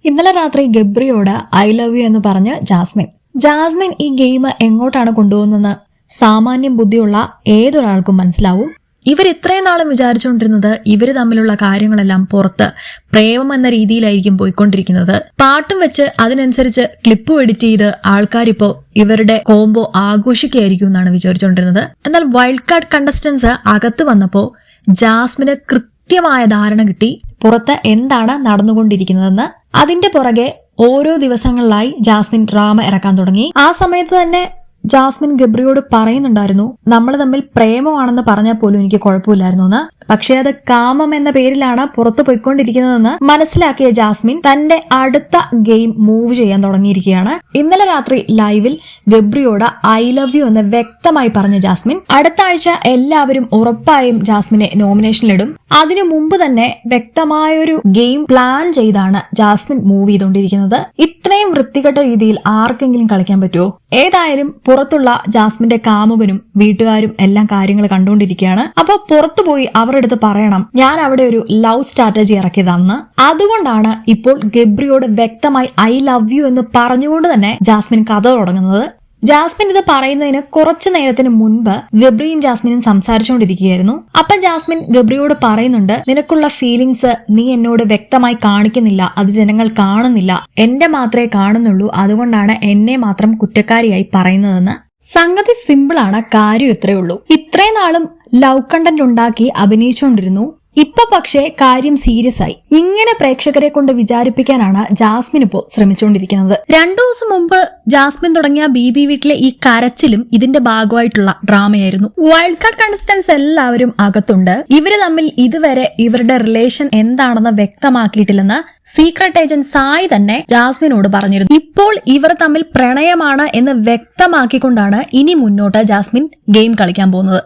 ഇന്നലെ രാത്രി ഗബ്രിയോട് I love you എന്ന് പറഞ്ഞ് ജാസ്മിൻ ഈ ഗെയിം എങ്ങോട്ടാണ് കൊണ്ടുപോകുന്നതെന്ന് സാമാന്യം ബുദ്ധിയുള്ള ഏതൊരാൾക്കും മനസ്സിലാവും. ഇവർ ഇത്രയും നാളും വിചാരിച്ചുകൊണ്ടിരുന്നത് ഇവര് തമ്മിലുള്ള കാര്യങ്ങളെല്ലാം പുറത്ത് പ്രേമം എന്ന രീതിയിലായിരിക്കും പോയിക്കൊണ്ടിരിക്കുന്നത്. പാട്ടും വെച്ച് അതിനനുസരിച്ച് ക്ലിപ്പും എഡിറ്റ് ചെയ്ത് ആൾക്കാരിപ്പോ ഇവരുടെ കോംബോ ആഘോഷിക്കുകയായിരിക്കും എന്നാണ് വിചാരിച്ചുകൊണ്ടിരുന്നത്. എന്നാൽ വൈൽഡ് കാർഡ് കണ്ടസ്റ്റൻസ് അകത്ത് വന്നപ്പോ ജാസ്മിന് കൃത്യമായ ധാരണ കിട്ടി പുറത്ത് എന്താണ് നടന്നുകൊണ്ടിരിക്കുന്നതെന്ന്. അതിന്റെ പുറകെ ഓരോ ദിവസങ്ങളിലായി ജാസ്മിൻ ഡ്രാമ ഇറക്കാൻ തുടങ്ങി. ആ സമയത്ത് തന്നെ ജാസ്മിൻ ഗബ്രിയോട് പറയുന്നുണ്ടായിരുന്നു, നമ്മൾ തമ്മിൽ പ്രേമമാണെന്ന് പറഞ്ഞാൽ പോലും എനിക്ക് കുഴപ്പമില്ലായിരുന്നു എന്ന്. പക്ഷെ അത് കാമം എന്ന പേരിലാണ് പുറത്തു പോയിക്കൊണ്ടിരിക്കുന്നതെന്ന് മനസ്സിലാക്കിയ ജാസ്മിൻ തന്റെ അടുത്ത ഗെയിം മൂവ് ചെയ്യാൻ തുടങ്ങിയിരിക്കുകയാണ്. ഇന്നലെ രാത്രി ലൈവിൽ ഗബ്രിയോട് ഐ ലവ് യു എന്ന് വ്യക്തമായി പറഞ്ഞ ജാസ്മിൻ അടുത്ത ആഴ്ച എല്ലാവരും ഉറപ്പായും ജാസ്മിനെ നോമിനേഷനിലിടും. അതിനു മുമ്പ് തന്നെ വ്യക്തമായൊരു ഗെയിം പ്ലാൻ ചെയ്താണ് ജാസ്മിൻ മൂവ് ചെയ്തുകൊണ്ടിരിക്കുന്നത്. ഇത്രയും വൃത്തികെട്ട രീതിയിൽ ആർക്കെങ്കിലും കളിക്കാൻ പറ്റുമോ? ഏതായാലും പുറത്തുള്ള ജാസ്മിന്റെ കാമുകനും വീട്ടുകാരും എല്ലാം കാര്യങ്ങൾ കണ്ടുകൊണ്ടിരിക്കുകയാണ്. അപ്പൊ പുറത്തുപോയി അവരുടെ അടുത്ത് പറയണം, ഞാൻ അവിടെ ഒരു ലവ് സ്ട്രാറ്റജി ഇറക്കിയതാണെന്ന്. അതുകൊണ്ടാണ് ഇപ്പോൾ ഗബ്രിയോട് വ്യക്തമായി ഐ ലവ് യു എന്ന് പറഞ്ഞുകൊണ്ട് തന്നെ ജാസ്മിൻ കഥ തുടങ്ങുന്നത്. ജാസ്മിൻ ഇത് പറയുന്നതിന് കുറച്ചു നേരത്തിന് മുൻപ് ഗബ്രിയും ജാസ്മിനും സംസാരിച്ചുകൊണ്ടിരിക്കുകയായിരുന്നു. അപ്പം ജാസ്മിൻ ഗബ്രിയോട് പറയുന്നുണ്ട്, നിനക്കുള്ള ഫീലിങ്സ് നീ എന്നോട് വ്യക്തമായി കാണിക്കുന്നില്ല, അത് ജനങ്ങൾ കാണുന്നില്ല, എന്റെ മാത്രമേ കാണുന്നുള്ളൂ, അതുകൊണ്ടാണ് എന്നെ മാത്രം കുറ്റക്കാരിയായി പറയുന്നതെന്ന്. സംഗതി സിമ്പിളാണ്, കാര്യം ഇത്രയേ ഉള്ളൂ. ഇത്രയും നാളും ലവ് കണ്ടന്റ് ഉണ്ടാക്കി അഭിനയിച്ചുകൊണ്ടിരുന്നു. ഇപ്പൊ പക്ഷേ കാര്യം സീരിയസ് ആയി. ഇങ്ങനെ പ്രേക്ഷകരെ കൊണ്ട് വിചാരിപ്പിക്കാനാണ് ജാസ്മിൻ ഇപ്പോ ശ്രമിച്ചുകൊണ്ടിരിക്കുന്നത്. 2 ദിവസം മുമ്പ് ജാസ്മിൻ തുടങ്ങിയ ബീബി വീട്ടിലെ ഈ കരച്ചിലും ഇതിന്റെ ഭാഗമായിട്ടുള്ള ഡ്രാമയായിരുന്നു. വൈൽഡ് കാർഡ് കണ്ടസ്റ്റൻസ് എല്ലാവരും അകത്തുണ്ട്. ഇവര് തമ്മിൽ ഇതുവരെ ഇവരുടെ റിലേഷൻ എന്താണെന്ന് വ്യക്തമാക്കിയിട്ടില്ലെന്ന് സീക്രട്ട് ഏജന്റ് സായി തന്നെ ജാസ്മിനോട് പറഞ്ഞിരുന്നു. ഇപ്പോൾ ഇവർ തമ്മിൽ പ്രണയമാണ് എന്ന് വ്യക്തമാക്കിക്കൊണ്ടാണ് ഇനി മുന്നോട്ട് ജാസ്മിൻ ഗെയിം കളിക്കാൻ പോകുന്നത്.